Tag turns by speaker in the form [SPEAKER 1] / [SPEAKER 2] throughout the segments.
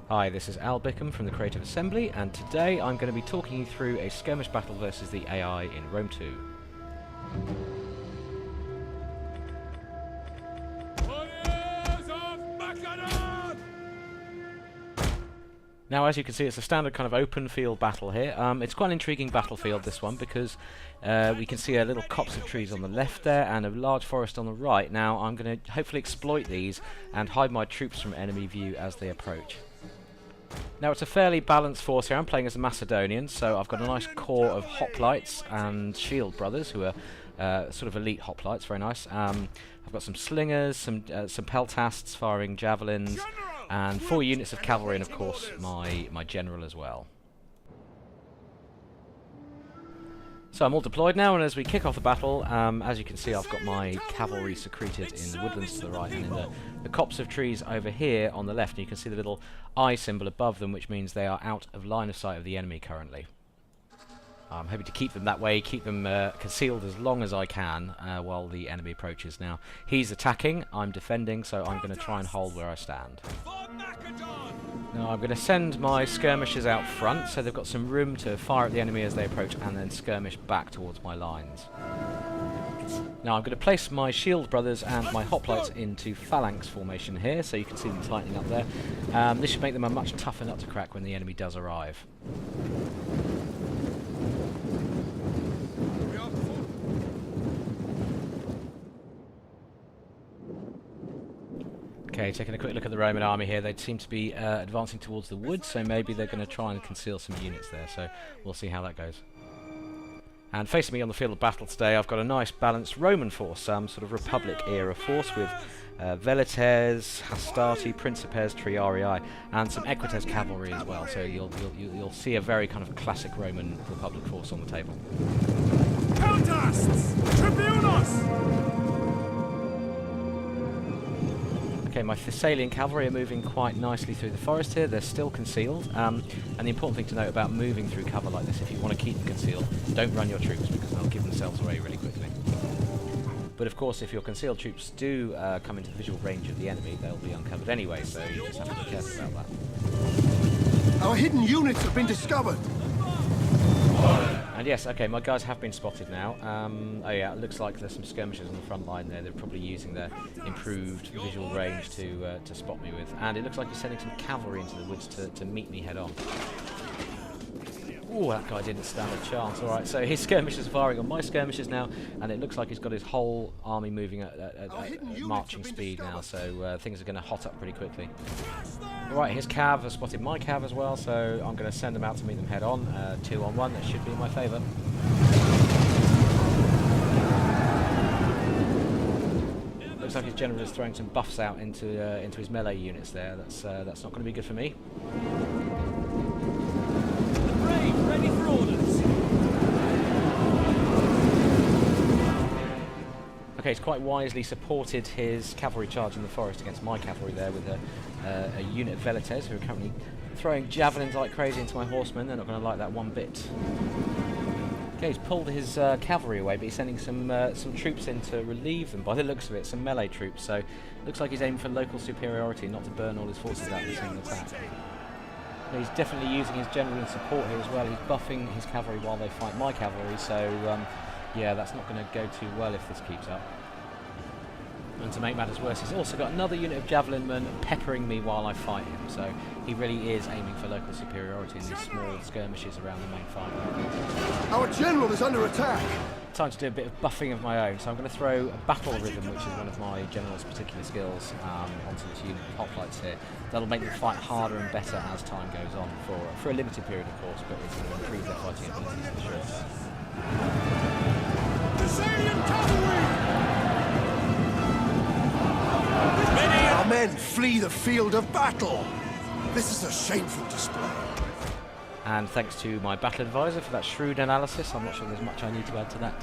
[SPEAKER 1] Hi, this is Al Bickham from the Creative Assembly, and today I'm going to be talking you through a skirmish battle versus the AI in Rome 2. Now, as you can see, it's a standard kind of open field battle here. It's quite an intriguing battlefield, this one, because we can see a little copse of trees on the left there and a large forest on the right. Now, I'm going to hopefully exploit these and hide my troops from enemy view as they approach. Now, it's a fairly balanced force here. I'm playing as a Macedonian, so I've got a nice core of hoplites and shield brothers who are sort of elite hoplites, very nice. I've got some slingers, some peltasts firing javelins, and 4 units of cavalry, and of course my general as well. So I'm all deployed now, and as we kick off the battle, as you can see, I've got my cavalry secreted in the woodlands to the right and in the copse of trees over here on the left, and you can see the little eye symbol above them, which means they are out of line of sight of the enemy currently. I'm hoping to keep them that way, keep them concealed as long as I can while the enemy approaches. Now, he's attacking, I'm defending, so I'm going to try and hold where I stand. Now, I'm going to send my skirmishers out front, so they've got some room to fire at the enemy as they approach, and then skirmish back towards my lines. Now, I'm going to place my shield brothers and my hoplites into phalanx formation here, so you can see them tightening up there. This should make them a much tougher nut to crack when the enemy does arrive. Okay, taking a quick look at the Roman army here, they seem to be advancing towards the woods, so maybe they're going to try and conceal some units there, so we'll see how that goes. And facing me on the field of battle today, I've got a nice balanced Roman force, some sort of Republic-era force with Velites, Hastati, Principes, Triarii, and some Equites cavalry as well, so you'll see a very kind of classic Roman Republic force on the table.
[SPEAKER 2] Peltasts! Tribunos!
[SPEAKER 1] Okay, my Thessalian cavalry are moving quite nicely through the forest here. They're still concealed, and the important thing to note about moving through cover like this, if you want to keep them concealed, don't run your troops because they'll give themselves away really quickly. But of course, if your concealed troops do come into the visual range of the enemy, they'll be uncovered anyway, so you just have to be careful about that.
[SPEAKER 2] Our hidden units have been discovered!
[SPEAKER 1] And yes, okay, my guys have been spotted now. Oh yeah, it looks like there's some skirmishers on the front line there. They're probably using their improved visual range to spot me with. And it looks like he's sending some cavalry into the woods to meet me head on. Ooh, that guy didn't stand a chance. Alright, so his skirmishers are firing on my skirmishers now, and it looks like he's got his whole army moving at marching speed now, so things are going to hot up pretty quickly. Alright, his cav has spotted my cav as well, so I'm going to send them out to meet them head on. 2 on 1, that should be in my favour. Looks like his general is throwing some buffs out into his melee units there. That's not going to be good for me.
[SPEAKER 2] Ready for orders!
[SPEAKER 1] Okay, he's quite wisely supported his cavalry charge in the forest against my cavalry there with a unit of Velites who are currently throwing javelins like crazy into my horsemen. They're not going to like that one bit. Okay, he's pulled his cavalry away, but he's sending some troops in to relieve them. By the looks of it, some melee troops, so it looks like he's aiming for local superiority, not to burn all his forces out in a single attack. He's definitely using his general in support here as well. He's buffing his cavalry while they fight my cavalry, so yeah, that's not going to go too well if this keeps up. And to make matters worse, he's also got another unit of javelin men peppering me while I fight him, so he really is aiming for local superiority in these small skirmishes around the main fight.
[SPEAKER 2] Our general is under attack!
[SPEAKER 1] Time to do a bit of buffing of my own, so I'm going to throw a battle rhythm, which is one of my general's particular skills, onto this unit of hoplites here. That'll make them fight harder and better as time goes on, for a limited period of course, but it's going to improve their fighting abilities for sure.
[SPEAKER 2] Thessalian cavalry! Our men flee the field of battle! This is a shameful display.
[SPEAKER 1] And thanks to my battle advisor for that shrewd analysis. I'm not sure there's much I need to add to that.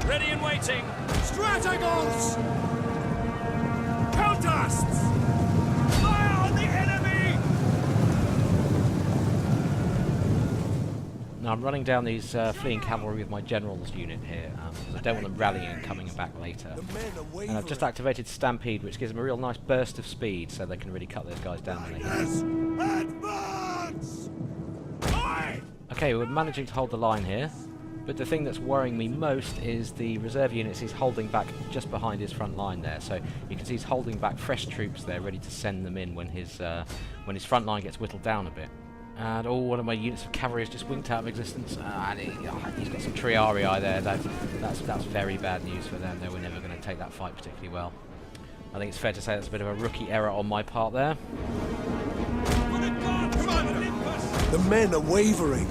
[SPEAKER 2] Ready and waiting! Strategons! Peltasts! Fire on the enemy!
[SPEAKER 1] Now I'm running down these fleeing cavalry with my general's unit here, because I don't want them rallying and coming back later. And I've just activated Stampede, which gives them a real nice burst of speed, so they can really cut those guys down when they hit.
[SPEAKER 2] Advance!
[SPEAKER 1] Okay, we're managing to hold the line here, but the thing that's worrying me most is the reserve units he's holding back just behind his front line there. So you can see he's holding back fresh troops there, ready to send them in when his front line gets whittled down a bit. And one of my units of cavalry has just winked out of existence. And he's got some Triarii there. That's very bad news for them. They were never going to take that fight particularly well. I think it's fair to say that's a bit of a rookie error on my part there.
[SPEAKER 2] The men are wavering.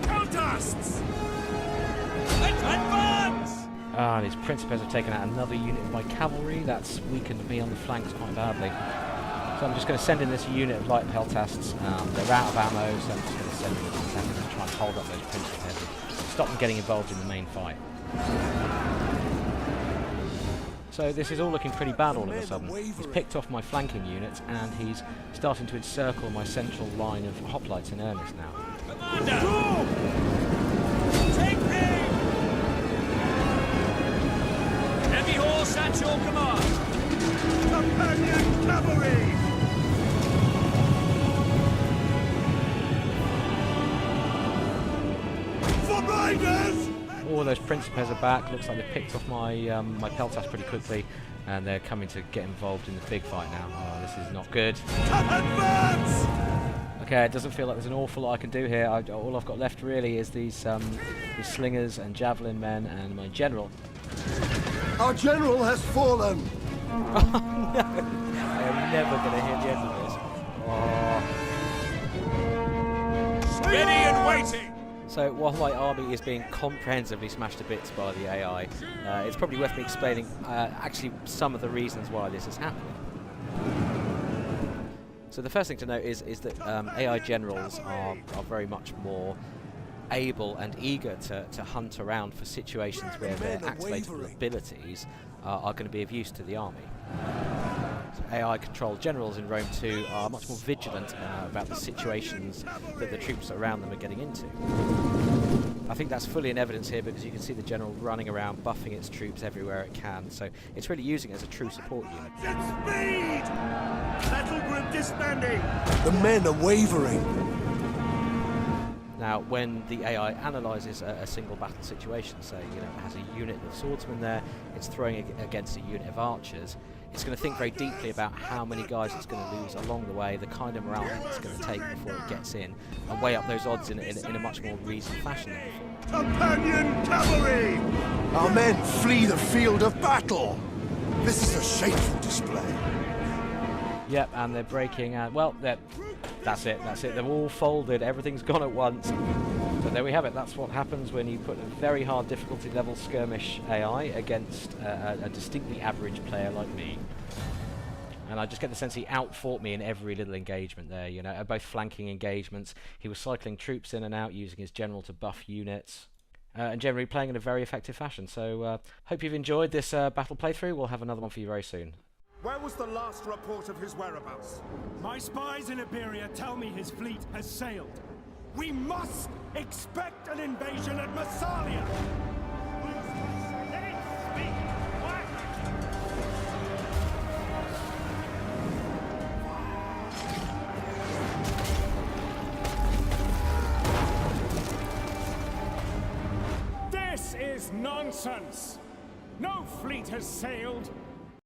[SPEAKER 3] Contests! Advance!
[SPEAKER 1] And his Principes have taken out another unit of my cavalry. That's weakened me on the flanks quite badly. So I'm just going to send in this unit of light peltasts. They're out of ammo, so I'm just going to send in this attack and try and hold up those Principes and stop them getting involved in the main fight. So this is all looking pretty bad all of a sudden. He's picked off my flanking units and he's starting to encircle my central line of hoplites in earnest now.
[SPEAKER 3] Commander! Take aim! Heavy horse at your command!
[SPEAKER 2] Companion cavalry! For riders!
[SPEAKER 1] All those Principes are back. Looks like they've picked off my my peltasts pretty quickly, and they're coming to get involved in the big fight now. Oh, this is not good.
[SPEAKER 2] Advance!
[SPEAKER 1] Okay, it doesn't feel like there's an awful lot I can do here. All I've got left really is these slingers and javelin men and my general.
[SPEAKER 2] Our general has fallen!
[SPEAKER 1] Oh no! I am never going to hit the end of this. Oh.
[SPEAKER 3] Ready and waiting!
[SPEAKER 1] So while my army is being comprehensively smashed to bits by the AI, it's probably worth me explaining actually some of the reasons why this is happening. So the first thing to note is that AI generals are very much more able and eager to hunt around for situations where their activatable abilities are going to be of use to the army. So AI-controlled generals in Rome 2 are much more vigilant about the situations that the troops around them are getting into. I think that's fully in evidence here because you can see the general running around, buffing its troops everywhere it can, so it's really using it as a true support unit.
[SPEAKER 3] Speed! Battle group disbanding!
[SPEAKER 2] The men are wavering.
[SPEAKER 1] Now, when the AI analyses a single battle situation, say, it has a unit of swordsmen there, it's throwing against a unit of archers, it's going to think very deeply about how many guys it's going to lose along the way, the kind of morale hit it's going to take before it gets in, and weigh up those odds in a much more reasoned fashion than before.
[SPEAKER 2] Companion cavalry! Our men flee the field of battle! This is a shameful display.
[SPEAKER 1] Yep, and they're breaking, that's it, they've all folded, everything's gone at once. So there we have it, that's what happens when you put a very hard difficulty level skirmish AI against a distinctly average player like me. And I just get the sense he outfought me in every little engagement there, at both flanking engagements. He was cycling troops in and out, using his general to buff units. And generally playing in a very effective fashion. So hope you've enjoyed this battle playthrough. We'll have another one for you very soon.
[SPEAKER 4] Where was the last report of his whereabouts?
[SPEAKER 5] My spies in Iberia tell me his fleet has sailed. We must expect an invasion at Massalia! This is nonsense! No fleet has sailed!